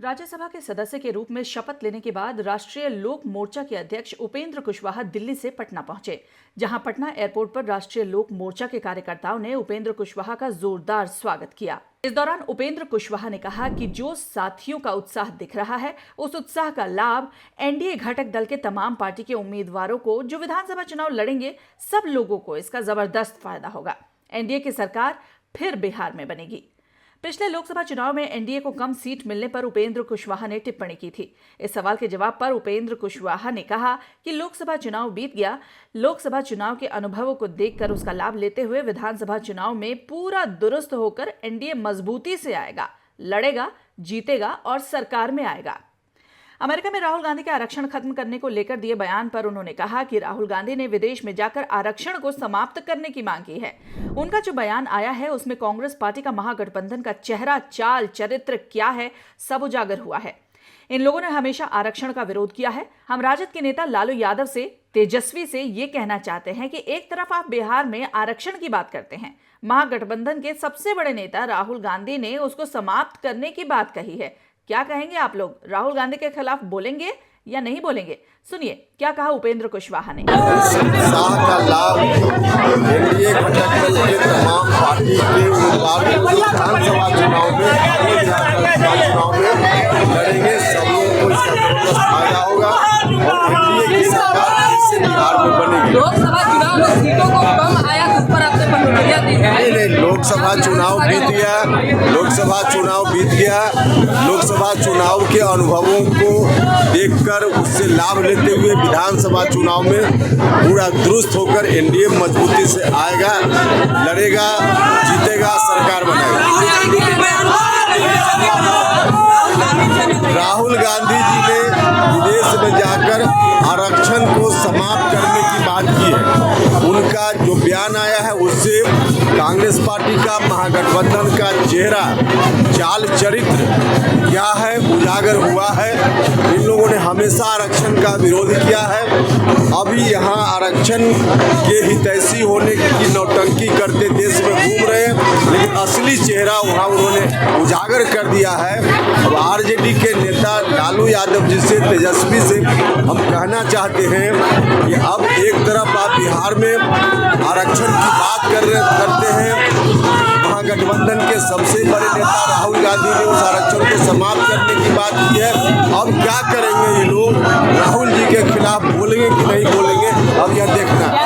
राज्यसभा के सदस्य के रूप में शपथ लेने के बाद राष्ट्रीय लोक मोर्चा के अध्यक्ष उपेंद्र कुशवाहा दिल्ली से पटना पहुंचे, जहां पटना एयरपोर्ट पर राष्ट्रीय लोक मोर्चा के कार्यकर्ताओं ने उपेंद्र कुशवाहा का जोरदार स्वागत किया। इस दौरान उपेंद्र कुशवाहा ने कहा कि जो साथियों का उत्साह दिख रहा है, उस उत्साह का लाभ एनडीए घटक दल के तमाम पार्टी के उम्मीदवारों को जो विधानसभा चुनाव लड़ेंगे, सब लोगों को इसका जबरदस्त फायदा होगा। एनडीए की सरकार फिर बिहार में बनेगी। पिछले लोकसभा चुनाव में एनडीए को कम सीट मिलने पर उपेंद्र कुशवाहा ने टिप्पणी की थी। इस सवाल के जवाब पर उपेंद्र कुशवाहा ने कहा कि लोकसभा चुनाव बीत गया, लोकसभा चुनाव के अनुभवों को देखकर उसका लाभ लेते हुए विधानसभा चुनाव में पूरा दुरुस्त होकर एनडीए मजबूती से आएगा, लड़ेगा, जीतेगा और सरकार में आएगा। अमेरिका में राहुल गांधी के आरक्षण खत्म करने को लेकर दिए बयान पर उन्होंने कहा कि राहुल गांधी ने विदेश में जाकर आरक्षण को समाप्त करने की मांग की है। उनका जो बयान आया है उसमें कांग्रेस पार्टी का महागठबंधन का चेहरा, चाल, चरित्र क्या है, सब उजागर हुआ है। इन लोगों ने हमेशा आरक्षण का विरोध किया है। हम राजद के नेता लालू यादव से, तेजस्वी से ये कहना चाहते हैं कि एक तरफ आप बिहार में आरक्षण की बात करते हैं, महागठबंधन के सबसे बड़े नेता राहुल गांधी ने उसको समाप्त करने की बात कही है। क्या कहेंगे आप लोग? राहुल गांधी के खिलाफ बोलेंगे या नहीं बोलेंगे? सुनिए क्या कहा उपेंद्र कुशवाहा ने। का लाभ एनडीए घटक दल के तमाम पार्टी के उम्मीदवारों को विधानसभा चुनाव में लड़ेंगे, सब लोगों को इसका जबरदस्त फायदा होगा और एनडीए की सरकार इससे बिहार में बनेगी। लोकसभा चुनाव में सीटों को कम आया, उस पर आपसे प्रतिक्रिया दी है? नहीं, लोकसभा चुनाव बीत गया, लोकसभा चुनाव के अनुभवों को देखकर उससे लाभ लेते हुए विधानसभा चुनाव में पूरा दुरुस्त होकर एनडीए मजबूती से आएगा, लड़ेगा, जीतेगा, सरकार बनाएगा। राहुल गांधी जी ने विदेश में जाकर आरक्षण को समाप्त करने की बात की है। उनका जो बयान आया है उससे कांग्रेस पार्टी का महागठबंधन का चेहरा, चाल, चरित्र क्या है उजागर हुआ है। इन लोगों ने हमेशा आरक्षण का विरोध किया है। अभी यहाँ आरक्षण के हितैषी होने की नौटंकी करते देश में घूम रहे हैं, लेकिन असली चेहरा वहाँ उन्होंने उजागर कर दिया है। अब आरजेडी के नेता लालू यादव जी से, तेजस्वी से हम कहना चाहते हैं कि अब एक तरफ आप बिहार में आरक्षण की बात करते हैं, महागठबंधन के सबसे बड़े नेता राहुल गांधी ने उस आरक्षण को समाप्त करने की बात की है। अब क्या करेंगे ये लोग? राहुल जी के खिलाफ बोलेंगे कि नहीं बोलेंगे, अब यह देखना है।